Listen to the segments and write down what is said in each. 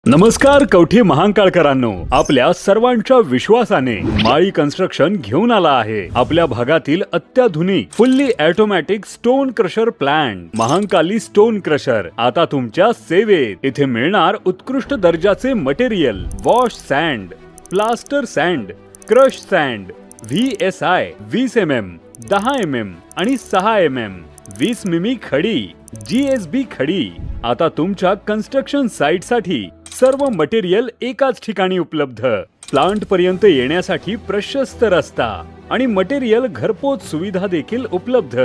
नमस्कार कवठे महांकाळकरांनो, आपल्या सर्वांच्या विश्वासाने माळी कन्स्ट्रक्शन घेऊन आला आहे आपल्या भागातील अत्याधुनिक fully automatic stone crusher plant Mahankali stone crusher आता तुमच्या सेवेत। इथे मिळणार उत्कृष्ट दर्जाचे material, wash sand, plaster sand, crush sand, VSI 20 mm, 10 mm आणि 6 mm, 20 मिमी खडी, GSB खडी। आता तुमच्या कन्स्ट्रक्शन साइट साठी सर्व मटेरियल एकाच ठिकाणी उपलब्ध। प्लांट पर्यंत येण्यासाठी प्रशस्त रस्ता आणि मटेरियल घरपोच सुविधा देखील उपलब्ध।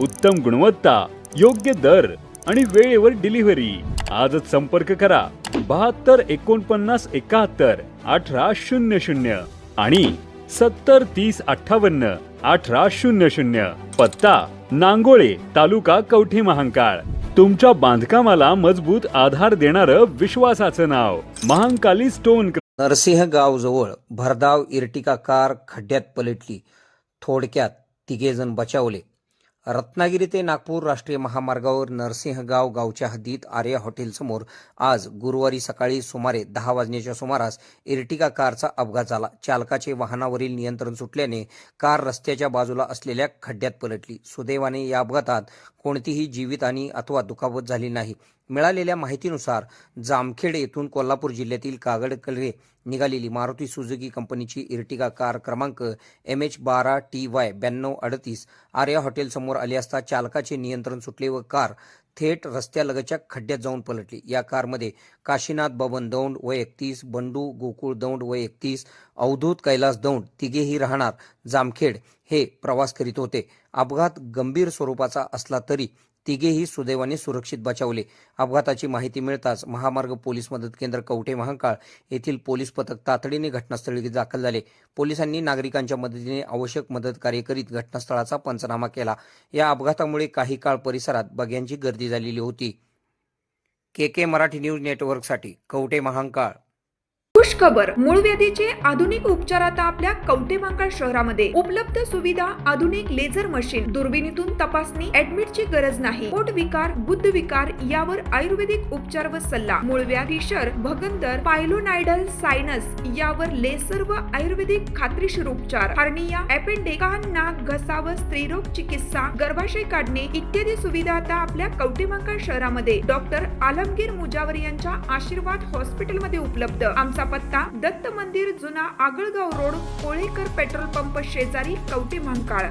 उत्तम गुणवत्ता, योग्य दर आणि वेळेवर डिलिव्हरी। आजच संपर्क करा 72 49 71 1800 आणि 70 30 58 1800। पत्ता नांगोळे, तालुका कवठे महांकाळ। तुमच्या बांधकामाला मजबूत आधार देणारं विश्वासाचं नाव महांकाली स्टोन। नरसिंहगाव जवळ भरधाव इर्टिका कार खड्ड्यात पलटली, थोडक्यात 3 जण बचावले। रत्नागिरी ते नागपूर राष्ट्रीय महामार्गावर नरसिंहगाव गावच्या हद्दीत आर्या हॉटेल समोर आज गुरुवारी सकाळी सुमारे 10 वाजण्याच्या सुमारास इर्टिका कारचा अपघात झाला। चालकाचे वाहनावरील नियंत्रण सुटल्याने कार रस्त्याच्या बाजूला असलेल्या खड्ड्यात पलटली। सुदैवाने या अपघातात कोणतीही जीवितहानी अथवा दुखापत झाली नाही। मिळालेल्या माहितीनुसार जामखेड येथून कोल्हापूर जिल्ह्यातील कागडकडे निघालेली मारुती सुझुकी कंपनीची इर्टिका कार क्रमांक MH12TY 9238 आर्या हॉटेल समोर आली असता चालकाचे नियंत्रण सुटले व कार थेट रस्त्यालगतच्या खड्ड्यात जाऊन पलटली। या कारमध्ये काशीनाथ बबन दौंड वय 31, बंडू गोकुळ दौंड वय 31, अवधूत कैलास दौंड तिघेही राहणार जामखेड हे प्रवास करीत होते। अपघात गंभीर स्वरूपाचा असला तरी तिघेही सुदैवाने सुरक्षित बचावले। अपघाताची माहिती मिळताच महामार्ग पोलीस मदत केंद्र कवठे महांकाळ येथील पोलीस पथक तातडीने घटनास्थळी दाखल झाले। पोलिसांनी नागरिकांच्या मदतीने आवश्यक मदत कार्य करीत घटनास्थळाचा पंचनामा केला। या अपघातामुळे काही काळ परिसरात बघ्यांची गर्दी झालेली होती। KK मराठी न्यूज नेटवर्कसाठी कवठे महांकाळ। खुशखबर, मूळव्याधीचे आधुनिक उपचार आता आपल्या कवठे महांकाळ शहरामध्ये उपलब्ध। सुविधा, आधुनिक लेझर मशीन, दुर्बिणीतून तपासणी, ऍडमिटची गरज नाही। पोट विकार, गुद विकार यावर आयुर्वेदिक उपचार व सल्ला। मूळव्याधी, शर, भगंदर, पायलोनायडल, सायनस यावर लेसर व आयुर्वेदिक खात्रीशीर उपचार। हर्निया, अपेंडिक्स, कान, नाक, घसा व स्त्रीरोग चिकित्सा, गर्भाशय काढणे इत्यादी सुविधा आता आपल्या कवठे महांकाळ शहरामध्ये डॉक्टर आलमगीर मुजावर यांच्या आशीर्वाद हॉस्पिटल मध्ये उपलब्ध। आमचा पत्ता दत्त मंदिर, जुना Agalgaon road, Kolekar petrol pump शेजारी, कवठे महांकाळ।